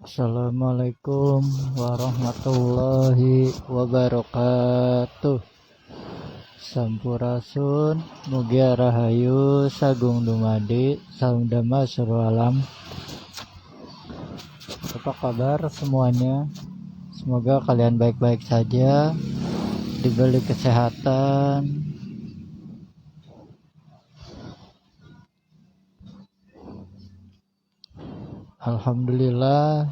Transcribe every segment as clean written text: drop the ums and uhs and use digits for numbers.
Assalamualaikum warahmatullahi wabarakatuh. Sampurasun mugia rahayu sagung dumadi saung dama seru alam. Apa kabar semuanya? Semoga kalian baik-baik saja, diberi kesehatan. Alhamdulillah.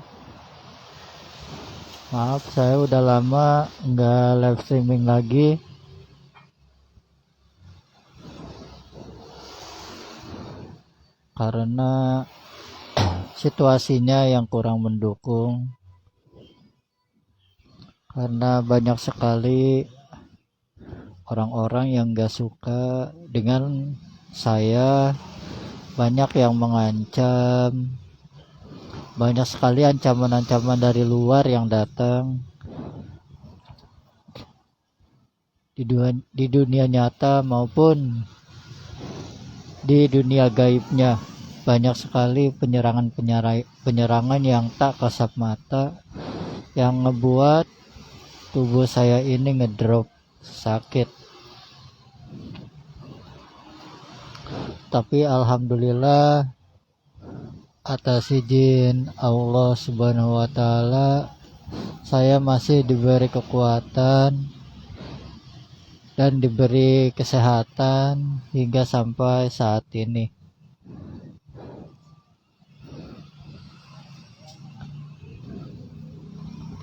Maaf, saya udah lama nggak live streaming lagi. Karena situasinya yang kurang mendukung. Karena banyak sekali orang-orang yang gak suka dengan saya, banyak yang mengancam, banyak sekali ancaman-ancaman dari luar yang datang di dunia nyata maupun di dunia gaibnya. Banyak sekali penyerangan yang tak kasat mata yang ngebuat tubuh saya ini ngedrop sakit. Tapi alhamdulillah atas izin Allah Subhanahu wa taala saya masih diberi kekuatan dan diberi kesehatan hingga sampai saat ini.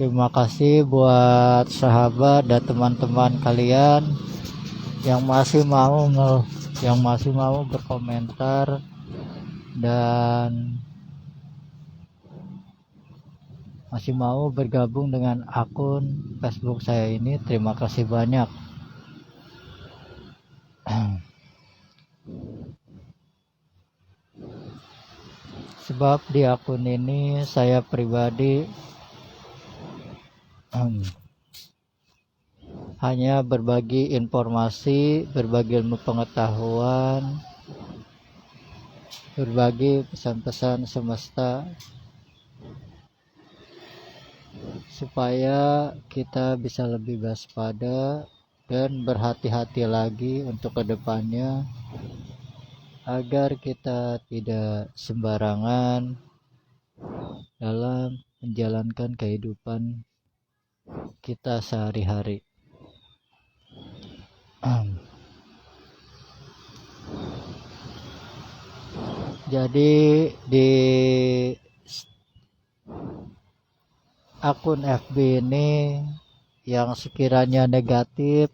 Terima kasih buat sahabat dan teman-teman kalian yang masih mau berkomentar dan masih mau bergabung dengan akun Facebook saya ini. Terima kasih banyak. Sebab di akun ini saya pribadi hanya berbagi informasi, berbagi ilmu pengetahuan, berbagi pesan-pesan semesta supaya kita bisa lebih waspada dan berhati-hati lagi untuk kedepannya, agar kita tidak sembarangan dalam menjalankan kehidupan kita sehari-hari. Jadi di akun FB ini yang sekiranya negatif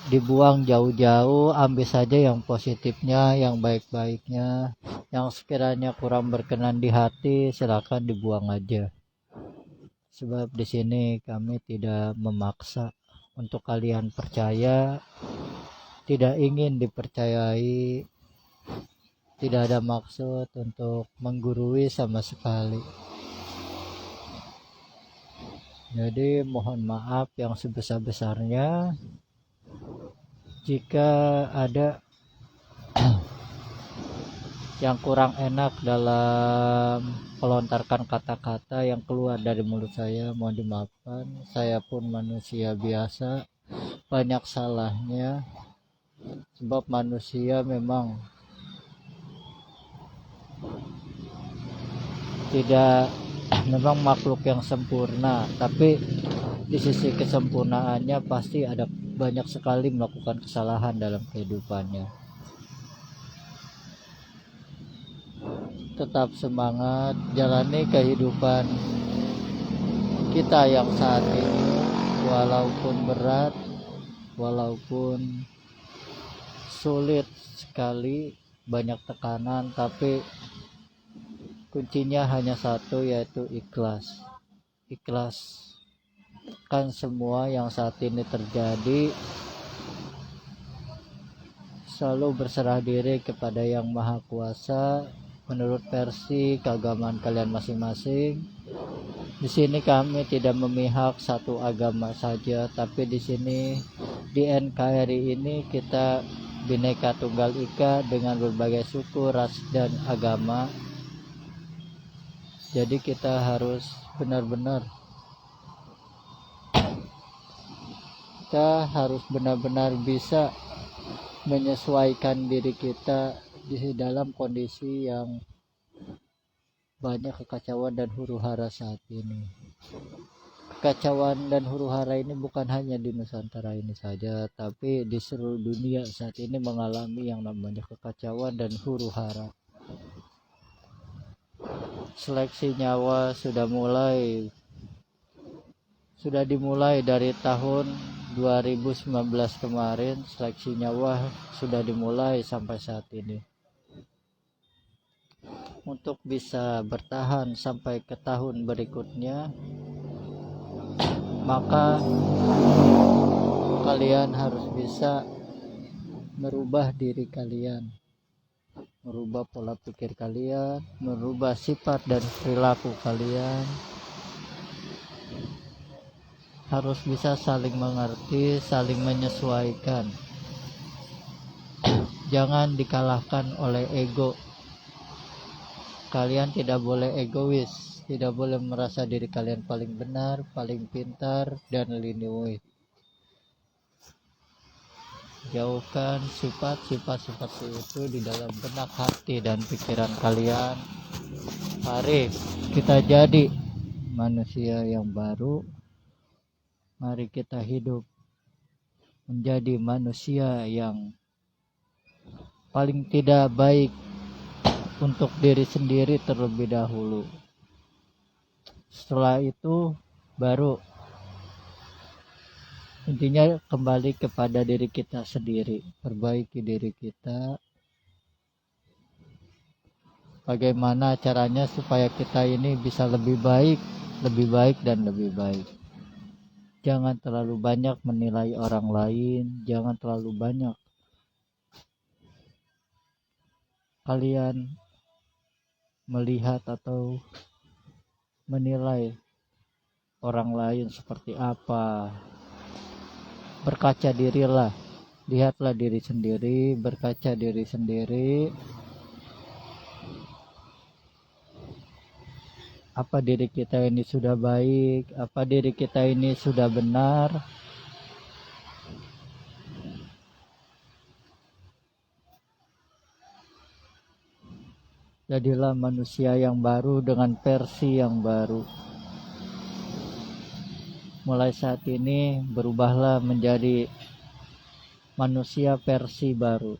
dibuang jauh-jauh, ambil saja yang positifnya, yang baik-baiknya. Yang sekiranya kurang berkenan di hati silakan dibuang aja. Sebab di sini kami tidak memaksa untuk kalian percaya, tidak ingin dipercayai, tidak ada maksud untuk menggurui sama sekali. Jadi mohon maaf yang sebesar-besarnya jika ada yang kurang enak dalam melontarkan kata-kata yang keluar dari mulut saya, mohon dimaafkan. Saya pun manusia biasa, banyak salahnya, sebab manusia memang memang makhluk yang sempurna, tapi di sisi kesempurnaannya pasti ada banyak sekali melakukan kesalahan dalam kehidupannya. Tetap semangat jalani kehidupan kita yang saat ini, walaupun berat, walaupun sulit sekali, banyak tekanan, tapi kuncinya hanya satu, yaitu ikhlas. Ikhlaskan semua yang saat ini terjadi, selalu berserah diri kepada Yang Maha Kuasa menurut versi keagamaan kalian masing-masing. Di sini kami tidak memihak satu agama saja, tapi di sini di NKRI ini kita Bhinneka Tunggal Ika dengan berbagai suku, ras dan agama. Jadi kita harus benar-benar bisa menyesuaikan diri kita di dalam kondisi yang banyak kekacauan dan huru-hara saat ini. Kekacauan dan huru-hara ini bukan hanya di Nusantara ini saja, tapi di seluruh dunia saat ini mengalami yang namanya kekacauan dan huru-hara. Seleksi nyawa sudah dimulai dari tahun 2019 kemarin. Seleksi nyawa sudah dimulai sampai saat ini. Untuk bisa bertahan sampai ke tahun berikutnya, maka kalian harus bisa merubah diri kalian, merubah pola pikir kalian, merubah sifat dan perilaku kalian. Harus bisa saling mengerti, saling menyesuaikan. Jangan dikalahkan oleh ego. Kalian tidak boleh egois, tidak boleh merasa diri kalian paling benar, paling pintar, dan liniui. Jauhkan sifat-sifat seperti itu di dalam benak hati dan pikiran kalian. Mari kita jadi manusia yang baru. Mari kita hidup menjadi manusia yang paling tidak baik untuk diri sendiri terlebih dahulu. Setelah itu baru intinya kembali kepada diri kita sendiri, perbaiki diri kita. Bagaimana caranya supaya kita ini bisa lebih baik dan lebih baik. Jangan terlalu banyak menilai orang lain, jangan terlalu banyak kalian melihat atau menilai orang lain seperti apa. Berkaca dirilah, lihatlah diri sendiri, berkaca diri sendiri. Apa diri kita ini sudah baik, apa diri kita ini sudah benar. Jadilah manusia yang baru dengan versi yang baru. Mulai saat ini berubahlah menjadi manusia versi baru.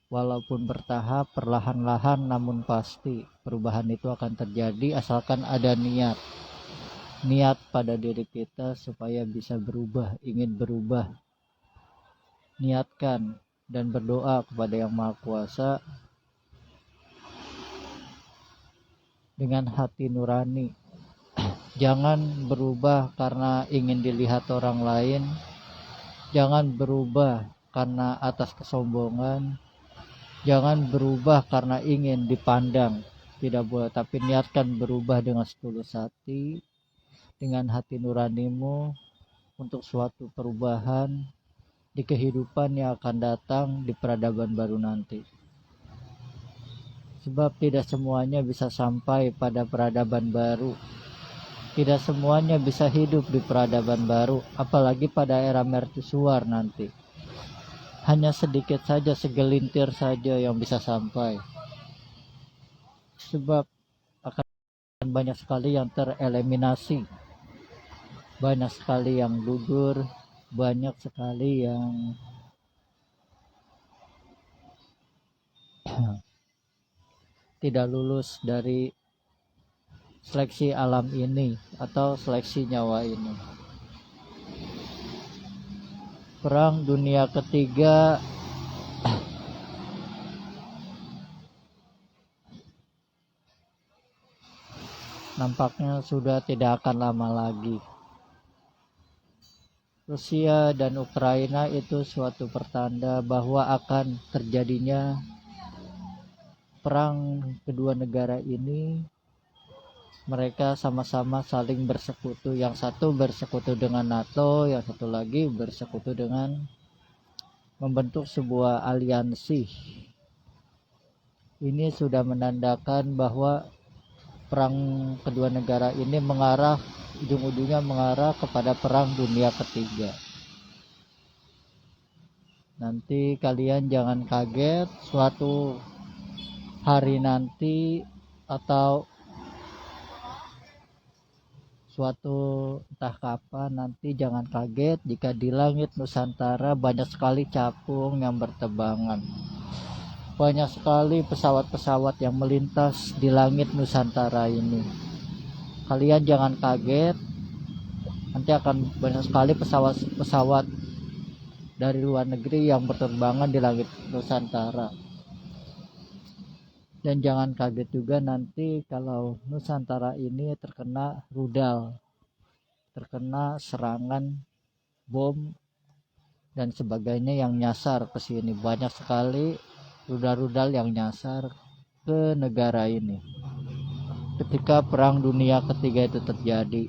Walaupun bertahap, perlahan-lahan, namun pasti perubahan itu akan terjadi asalkan ada niat pada diri kita supaya bisa berubah, ingin berubah. Niatkan dan berdoa kepada Yang Maha Kuasa dengan hati nurani. Jangan berubah karena ingin dilihat orang lain, jangan berubah karena atas kesombongan, jangan berubah karena ingin dipandang, tidak boleh. Tapi niatkan berubah dengan setulus hati, dengan hati nuranimu untuk suatu perubahan di kehidupan yang akan datang di peradaban baru nanti. Sebab tidak semuanya bisa sampai pada peradaban baru, tidak semuanya bisa hidup di peradaban baru, apalagi pada era mercusuar nanti. Hanya sedikit saja, segelintir saja yang bisa sampai. Sebab akan banyak sekali yang tereliminasi, banyak sekali yang gugur, banyak sekali yang tidak lulus dari seleksi alam ini atau seleksi nyawa ini. Perang Dunia Ketiga nampaknya sudah tidak akan lama lagi. Rusia dan Ukraina itu suatu pertanda bahwa akan terjadinya perang kedua negara ini. Mereka sama-sama saling bersekutu. Yang satu bersekutu dengan NATO, yang satu lagi bersekutu dengan membentuk sebuah aliansi ini sudah menandakan bahwa perang kedua negara ini ujung-ujungnya mengarah kepada perang dunia ketiga. Nanti kalian jangan kaget suatu hari nanti atau suatu entah kapan nanti, jangan kaget jika di langit Nusantara banyak sekali capung yang berterbangan. Banyak sekali pesawat-pesawat yang melintas di langit Nusantara ini. Kalian jangan kaget, nanti akan banyak sekali pesawat-pesawat dari luar negeri yang berterbangan di langit Nusantara. Dan jangan kaget juga nanti kalau Nusantara ini terkena rudal, terkena serangan bom dan sebagainya yang nyasar ke sini. Banyak sekali rudal-rudal yang nyasar ke negara ini ketika perang dunia ketiga itu terjadi.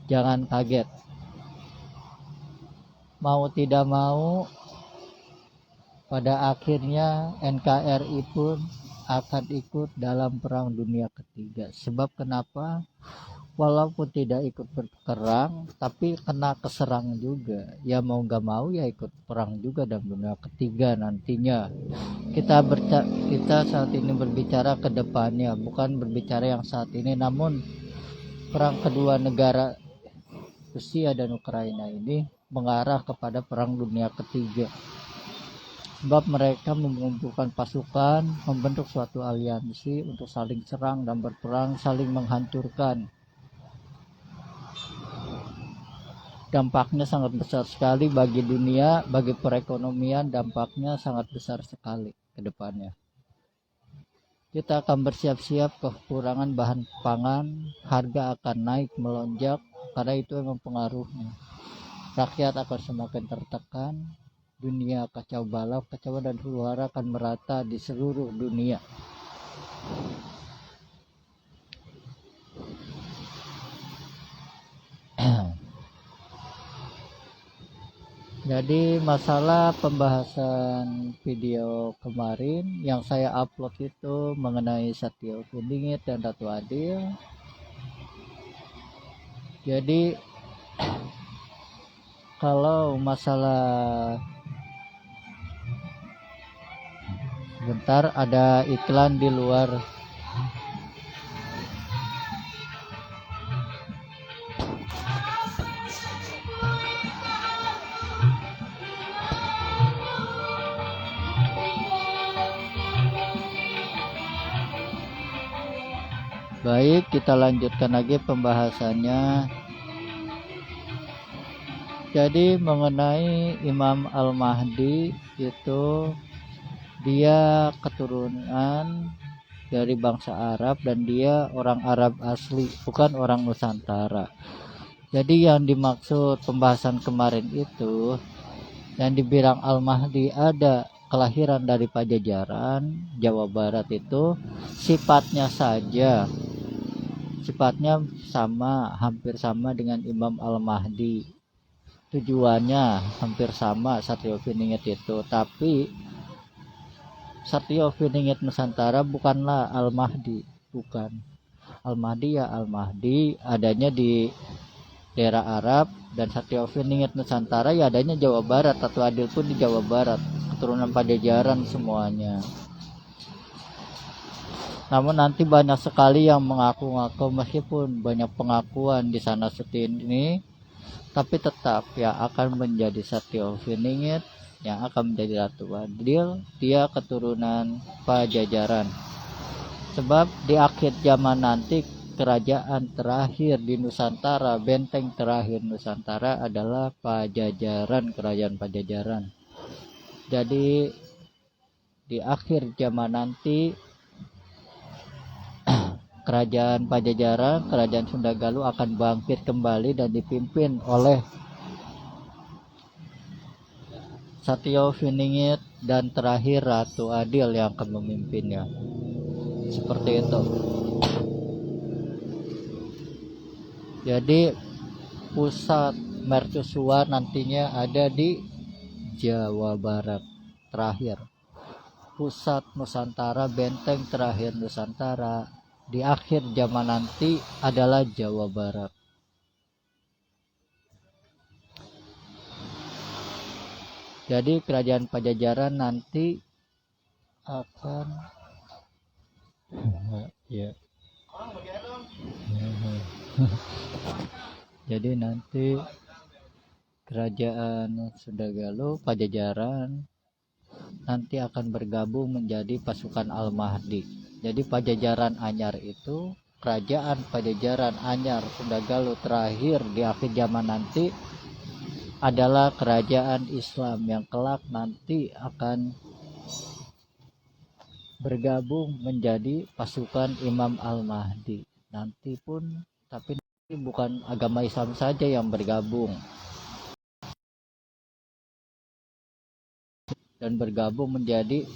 Jangan kaget. Mau tidak mau, pada akhirnya NKRI pun akan ikut dalam perang dunia ketiga. Sebab kenapa? Walaupun tidak ikut berperang, tapi kena keserang juga. Ya mau gak mau ya ikut perang juga dalam dunia ketiga nantinya. Kita saat ini berbicara ke depannya, bukan berbicara yang saat ini. Namun perang kedua negara Rusia dan Ukraina ini mengarah kepada perang dunia ketiga. Sebab mereka mengumpulkan pasukan, membentuk suatu aliansi untuk saling serang dan berperang, saling menghancurkan. Dampaknya sangat besar sekali bagi dunia, bagi perekonomian, dampaknya sangat besar sekali ke depannya. Kita akan bersiap-siap kekurangan bahan pangan, harga akan naik melonjak, karena itu memang pengaruhnya. Rakyat akan semakin tertekan, dunia kacau balau, kacau dan huru-hara akan merata di seluruh dunia. Jadi masalah pembahasan video kemarin yang saya upload itu mengenai Satrio Findingit dan Ratu Adil. Jadi kalau masalah, sebentar ada iklan di luar. Baik, kita lanjutkan lagi pembahasannya. Jadi mengenai Imam Al-Mahdi itu, dia keturunan dari bangsa Arab dan dia orang Arab asli, bukan orang Nusantara. Jadi yang dimaksud pembahasan kemarin itu, yang dibilang Al-Mahdi ada kelahiran dari Pajajaran, Jawa Barat itu, sifatnya sama, hampir sama dengan Imam Al-Mahdi. Tujuannya hampir sama, Satrio Findingit itu. Tapi Satrio Findingit Nusantara bukanlah Al-Mahdi, bukan. Al-Mahdi ya Al-Mahdi adanya di daerah Arab, dan Satrio Findingit Nusantara ya adanya Jawa Barat. Ratu Adil pun di Jawa Barat, keturunan Pajajaran semuanya. Namun nanti banyak sekali yang mengaku-ngaku, meskipun banyak pengakuan di sana seperti ini, tapi tetap ya akan menjadi Satrio Findingit, yang akan menjadi Ratu Adil, dia keturunan Pajajaran. Sebab di akhir zaman nanti kerajaan terakhir di Nusantara, benteng terakhir Nusantara adalah Pajajaran, kerajaan Pajajaran. Jadi di akhir zaman nanti kerajaan Pajajaran, kerajaan Sunda Galuh akan bangkit kembali dan dipimpin oleh Satrio Findingit dan terakhir Ratu Adil yang akan memimpinnya. Seperti itu. Jadi pusat mercusuar nantinya ada di Jawa Barat terakhir. pusat Nusantara, benteng terakhir Nusantara di akhir zaman nanti adalah Jawa Barat. Jadi kerajaan Pajajaran nanti akan ya. Jadi nanti kerajaan Sunda Galuh Pajajaran nanti akan bergabung menjadi pasukan Al-Mahdi. Jadi Pajajaran Anyar itu kerajaan Pajajaran Anyar Sunda Galuh terakhir di akhir zaman nanti adalah kerajaan Islam yang kelak nanti akan bergabung menjadi pasukan Imam Al-Mahdi. Nanti pun, tapi bukan agama Islam saja yang bergabung, dan bergabung menjadi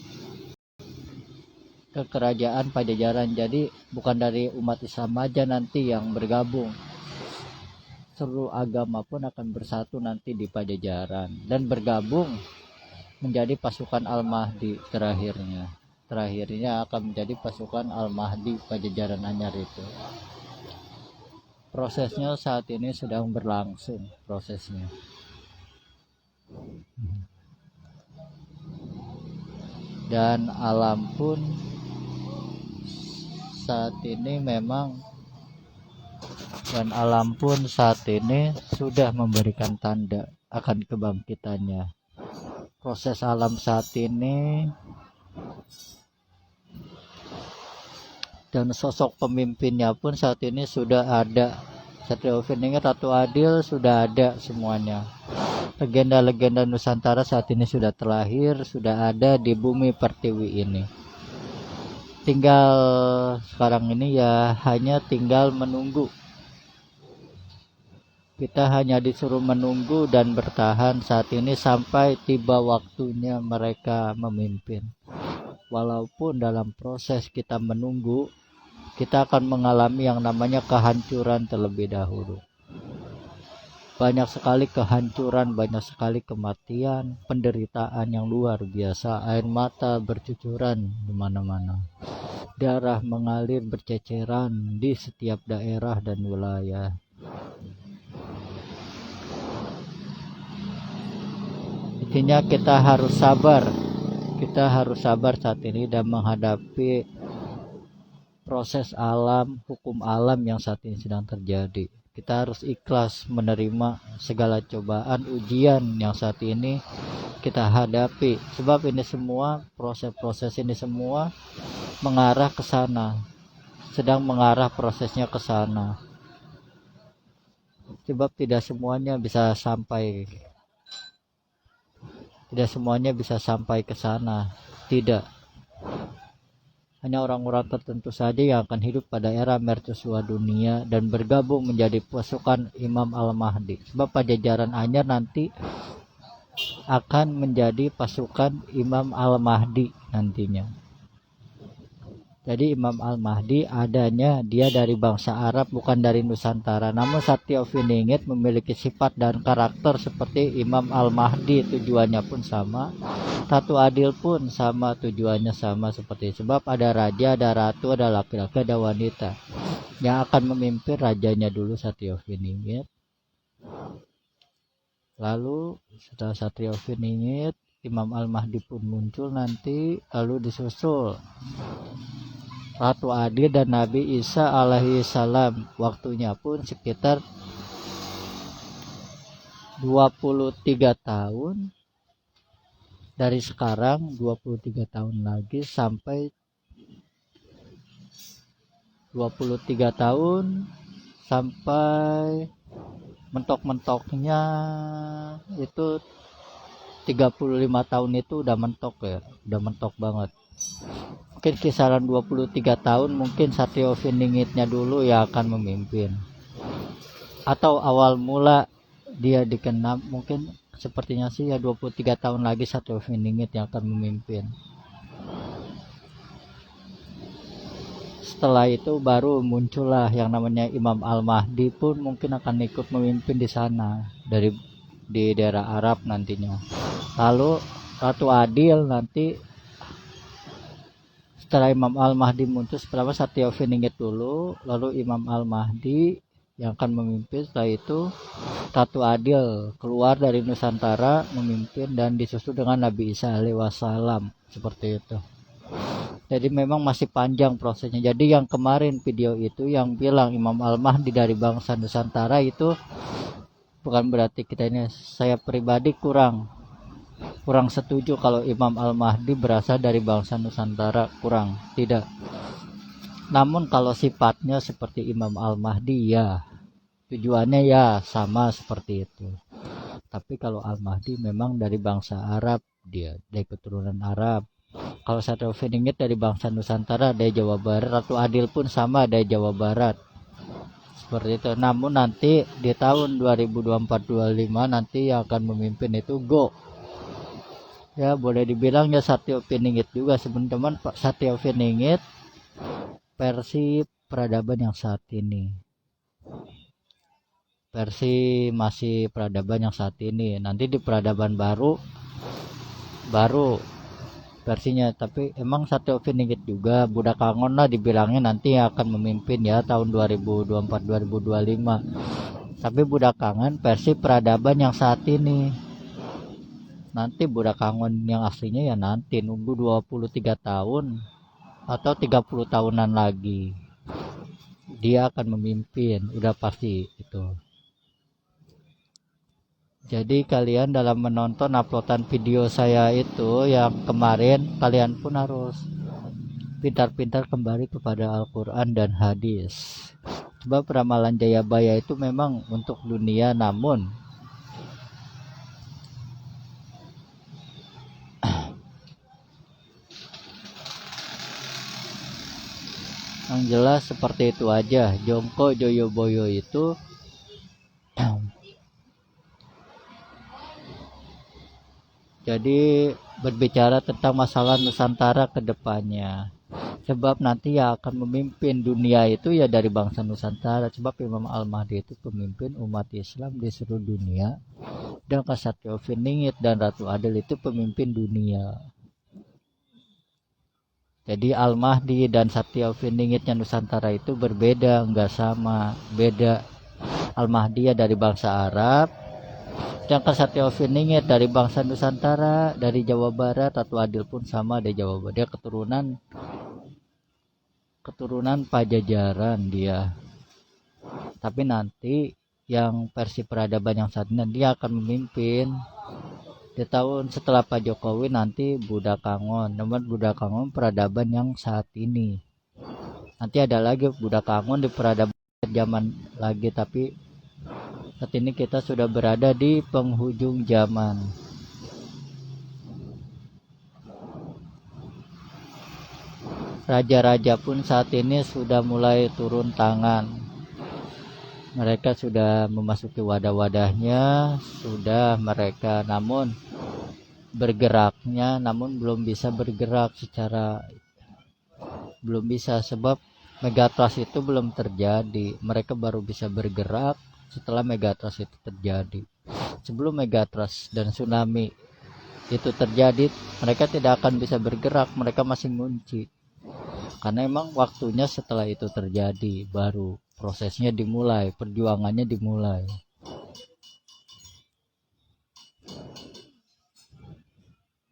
ke kerajaan Pajajaran. Jadi bukan dari umat Islam aja nanti yang bergabung, seluruh agama pun akan bersatu nanti di Pajajaran dan bergabung menjadi pasukan Al-Mahdi terakhirnya akan menjadi pasukan Al-Mahdi Pajajaran Anyar itu. Prosesnya saat ini sedang berlangsung prosesnya. Dan alam pun saat ini sudah memberikan tanda akan kebangkitannya. Proses alam saat ini dan sosok pemimpinnya pun saat ini sudah ada. Satrio Beringit, Ratu Adil sudah ada semuanya. Legenda-legenda Nusantara saat ini sudah terlahir, sudah ada di bumi pertiwi ini. Tinggal sekarang ini ya hanya tinggal menunggu. Kita hanya disuruh menunggu dan bertahan saat ini sampai tiba waktunya mereka memimpin. Walaupun dalam proses kita menunggu, kita akan mengalami yang namanya kehancuran terlebih dahulu. Banyak sekali kehancuran, banyak sekali kematian, penderitaan yang luar biasa, air mata bercucuran di mana-mana. Darah mengalir berceceran di setiap daerah dan wilayah. Intinya kita harus sabar saat ini dan menghadapi proses alam, hukum alam yang saat ini sedang terjadi. Kita harus ikhlas menerima segala cobaan, ujian yang saat ini kita hadapi. Sebab ini semua, proses ini semua mengarah ke sana. Sedang mengarah prosesnya ke sana. Sebab tidak semuanya bisa sampai ke sana. Tidak. Hanya orang-orang tertentu saja yang akan hidup pada era mercusuar dunia dan bergabung menjadi pasukan Imam Al-Mahdi. Sebab Pajajaran Anyar nanti akan menjadi pasukan Imam Al-Mahdi nantinya. Jadi Imam Al-Mahdi adanya dia dari bangsa Arab, bukan dari Nusantara. Namun Satrio Beringit memiliki sifat dan karakter seperti Imam Al-Mahdi, tujuannya pun sama. Ratu Adil pun sama, tujuannya sama seperti itu. Sebab ada raja, ada ratu, ada laki-laki, ada wanita. Yang akan memimpin rajanya dulu Satrio Beringit. Lalu setelah Satrio Beringit, Imam Al-Mahdi pun muncul nanti, lalu disusul Ratu Adil dan Nabi Isa alaihi salam. Waktunya pun sekitar 23 tahun dari sekarang, 23 tahun lagi sampai 23 tahun sampai mentok-mentoknya itu 35 tahun itu udah mentok ya, udah mentok banget. Mungkin kisaran 23 tahun mungkin Satrio Beringitnya dulu yang akan memimpin. Atau awal mula dia dikenal, mungkin sepertinya sih ya 23 tahun lagi Satrio Beringit yang akan memimpin. Setelah itu baru muncullah yang namanya Imam Al-Mahdi pun mungkin akan ikut memimpin di sana di daerah Arab nantinya. Lalu Ratu Adil nanti setelah Imam Al-Mahdi muncul, pertama Satya Wingit dulu, lalu Imam Al-Mahdi yang akan memimpin. Setelah itu Ratu Adil keluar dari Nusantara memimpin, dan disusul dengan Nabi Isa alaihi wassalam, seperti itu. Jadi memang masih panjang prosesnya. Jadi yang kemarin video itu yang bilang Imam Al-Mahdi dari bangsa Nusantara itu bukan berarti kita ini, saya pribadi kurang setuju kalau Imam Al-Mahdi berasal dari bangsa Nusantara, kurang, tidak. Namun kalau sifatnya seperti Imam Al-Mahdi, ya tujuannya ya sama seperti itu. Tapi kalau Al-Mahdi memang dari bangsa Arab, dia dari keturunan Arab. Kalau Satya Wingit dari bangsa Nusantara, dari Jawa Barat. Ratu Adil pun sama, dari Jawa Barat, seperti itu. Namun nanti di tahun 2024-25 nanti yang akan memimpin itu Go. Ya boleh dibilang ya Satya Wingit juga teman-teman. Pak Satya Wingit versi peradaban yang saat ini, versi masih peradaban yang saat ini. Nanti di peradaban baru versinya. Tapi emang Satya Wingit juga Buddha Kangon lah dibilangnya nanti akan memimpin ya tahun 2024-2025. Tapi Buddha Kangen versi peradaban yang saat ini. Nanti Buddha Kangen yang aslinya ya nanti nunggu 23 tahun atau 30 tahunan lagi dia akan memimpin, udah pasti itu. Jadi kalian dalam menonton uploadan video saya itu yang kemarin, kalian pun harus pintar-pintar kembali kepada Al-Quran dan hadis. Sebab ramalan Jayabaya itu memang untuk dunia, namun yang jelas seperti itu aja. Jongko Joyoboyo itu jadi berbicara tentang masalah Nusantara ke depannya. Sebab nanti yang akan memimpin dunia itu ya dari bangsa Nusantara. Sebab Imam Al-Mahdi itu pemimpin umat Islam di seluruh dunia. Dan Satya Wingit dan Ratu Adil itu pemimpin dunia. Jadi Al-Mahdi dan Satya Wingitnya Nusantara itu berbeda, enggak sama, beda. Al-Mahdi ya dari bangsa Arab, sedangkan Satya Wingit dari bangsa Nusantara, dari Jawa Barat. Ratu Adil pun sama dari Jawa Barat. Dia keturunan Pajajaran dia. Tapi nanti yang versi peradaban yang saat ini dia akan memimpin di tahun setelah Pak Jokowi nanti Buddha Kangon. Namun Buddha Kangon peradaban yang saat ini. Nanti ada lagi Buddha Kangon di peradaban zaman lagi, tapi saat ini kita sudah berada di penghujung zaman. Raja-raja pun saat ini sudah mulai turun tangan. Mereka sudah memasuki wadah-wadahnya, sudah mereka namun bergeraknya, namun belum bisa bergerak secara, belum bisa sebab Megatrust itu belum terjadi. Mereka baru bisa bergerak setelah Megatrust itu terjadi. Sebelum Megatrust dan tsunami itu terjadi, mereka tidak akan bisa bergerak, mereka masih ngunci. Karena emang waktunya setelah itu terjadi, baru prosesnya dimulai, perjuangannya dimulai.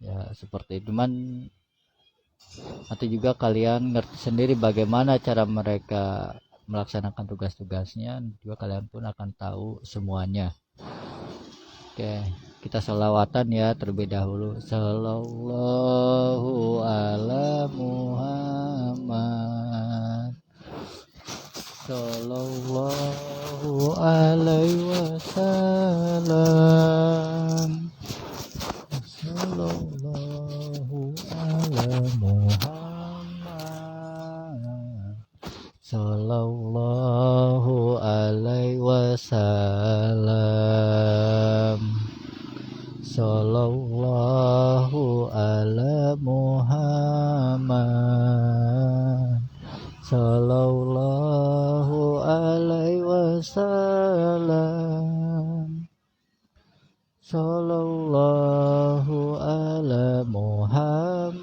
Ya seperti itu. Nanti juga kalian ngerti sendiri bagaimana cara mereka melaksanakan tugas-tugasnya, juga kalian pun akan tahu semuanya. Oke, kita sholawatan ya terlebih dahulu. Sallallahu ala Muhammad, sallallahu alaihi wasallam, sallallahu ala Muhammad, sallallahu alaihi wasallam, sallallahu ala Muhammad, sallallahu alaihi wasallam, sallallahu ala Muhammad,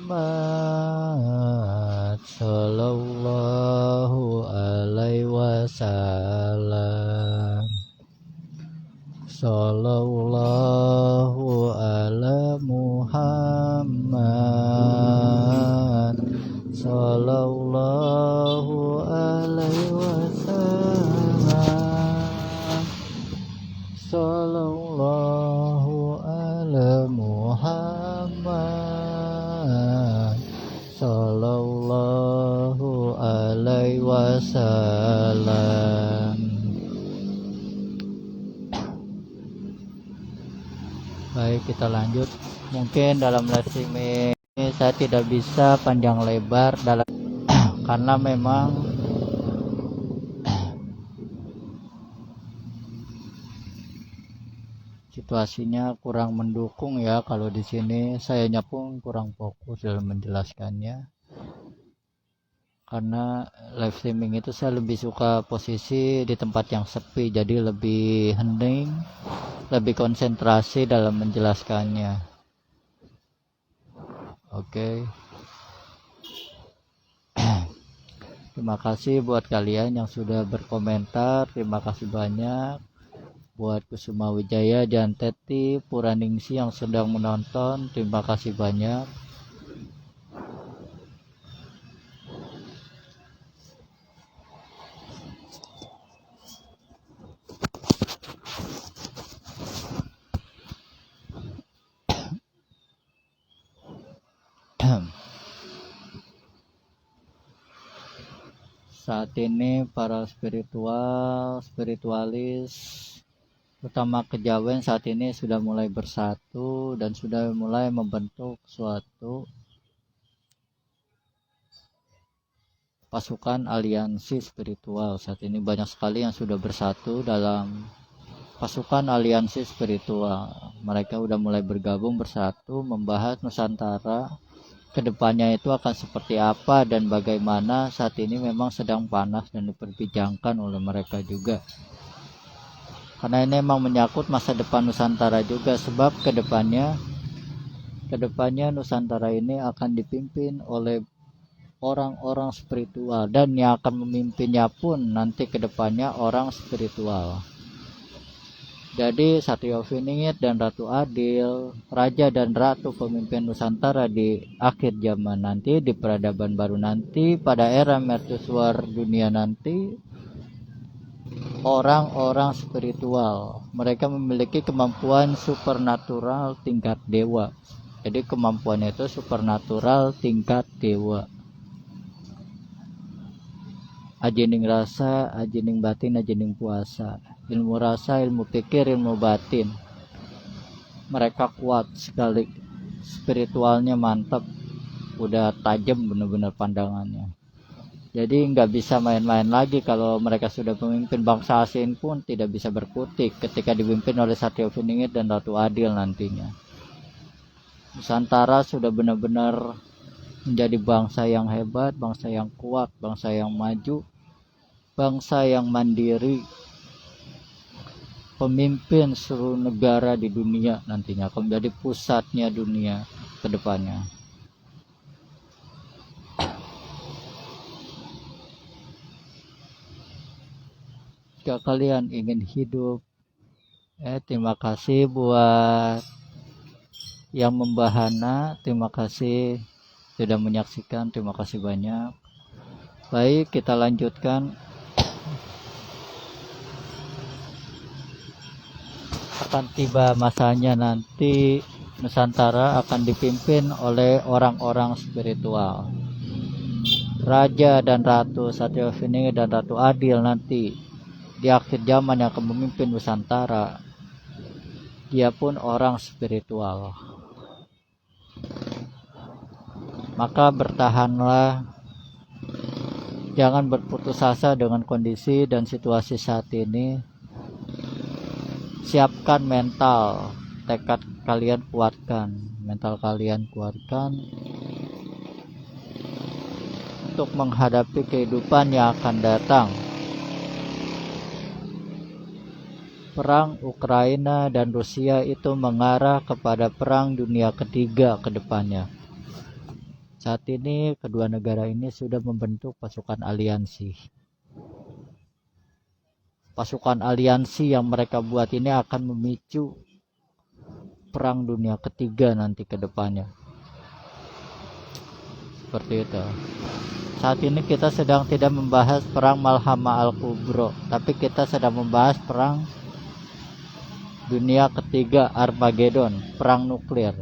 wasallam. Sallallahu ala Muhammad. Sallallahu alaihi wasallam. Sallallahu ala Muhammad. Sallallahu alaihi wasallam. Baik, kita lanjut. Mungkin dalam live streaming ini saya tidak bisa panjang lebar dalam karena memang situasinya kurang mendukung ya. Kalau di sini sayanya pun kurang fokus dalam menjelaskannya. Karena live streaming itu saya lebih suka posisi di tempat yang sepi, jadi lebih hening, lebih konsentrasi dalam menjelaskannya. Oke. Terima kasih buat kalian yang sudah berkomentar. Terima kasih banyak buat Kusuma Wijaya, Janteti, Puraningsi yang sedang menonton. Terima kasih banyak. Saat ini para spiritualis utama kejawen saat ini sudah mulai bersatu dan sudah mulai membentuk suatu pasukan aliansi spiritual. Saat ini banyak sekali yang sudah bersatu dalam pasukan aliansi spiritual. Mereka sudah mulai bergabung bersatu membahas Nusantara kedepannya itu akan seperti apa dan bagaimana. Saat ini memang sedang panas dan diperbincangkan oleh mereka juga, karena ini memang menyangkut masa depan Nusantara juga. Sebab kedepannya Nusantara ini akan dipimpin oleh orang-orang spiritual, dan yang akan memimpinnya pun nanti kedepannya orang spiritual. Jadi Satrio Viningit dan Ratu Adil, Raja dan Ratu pemimpin Nusantara di akhir zaman nanti, di peradaban baru nanti, pada era mercusuar dunia nanti, orang-orang spiritual. Mereka memiliki kemampuan supernatural tingkat dewa. Jadi kemampuan itu supernatural tingkat dewa. Ajining rasa, ajining batin, ajining puasa. Ilmu rasa, ilmu pikir, ilmu batin. Mereka kuat sekali. Spiritualnya mantap. Udah tajam benar-benar pandangannya. Jadi nggak bisa main-main lagi. Kalau mereka sudah pemimpin bangsa asing pun tidak bisa berkutik ketika dipimpin oleh Satrio Viningit dan Ratu Adil nantinya. Nusantara sudah benar-benar menjadi bangsa yang hebat, bangsa yang kuat, bangsa yang maju, bangsa yang mandiri, pemimpin seluruh negara di dunia nantinya, akan menjadi pusatnya dunia ke depannya. Jika kalian ingin hidup, terima kasih buat yang membahana, terima kasih sudah menyaksikan, terima kasih banyak. Baik, kita lanjutkan. Akan tiba masanya nanti Nusantara akan dipimpin oleh orang-orang spiritual. Raja dan Ratu Satrio Viningit dan Ratu Adil nanti di akhir zaman yang akan memimpin Nusantara. Dia pun orang spiritual. Maka bertahanlah, jangan berputus asa dengan kondisi dan situasi saat ini. Siapkan mental, tekad kalian kuatkan, mental kalian kuatkan untuk menghadapi kehidupan yang akan datang. Perang Ukraina dan Rusia itu mengarah kepada perang dunia ketiga ke depannya. Saat ini kedua negara ini sudah membentuk pasukan aliansi. pasukan aliansi yang mereka buat ini akan memicu perang dunia ketiga nanti ke depannya. Seperti itu. Saat ini kita sedang tidak membahas perang Malhamah Al-Kubra, tapi kita sedang membahas perang dunia ketiga Armageddon, perang nuklir.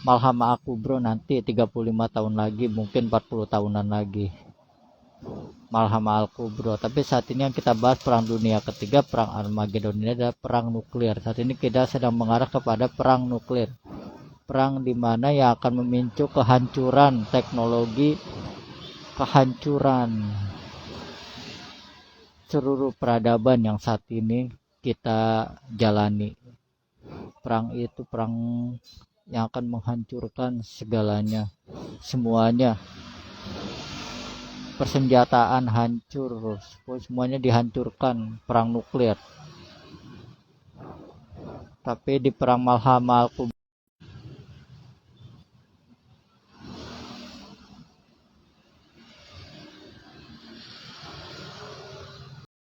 Malhamah Al-Kubra nanti 35 tahun lagi, mungkin 40 tahunan lagi. Malhamah Al-Kubra. Tapi saat ini yang kita bahas perang dunia ketiga, perang Armageddon ini adalah perang nuklir. Saat ini kita sedang mengarah kepada perang nuklir. Perang di mana yang akan memicu kehancuran teknologi, kehancuran seluruh peradaban yang saat ini kita jalani. Perang itu perang yang akan menghancurkan segalanya, semuanya. Persenjataan hancur, semuanya dihancurkan, perang nuklir. Tapi di perang Malhamah Al-Kubra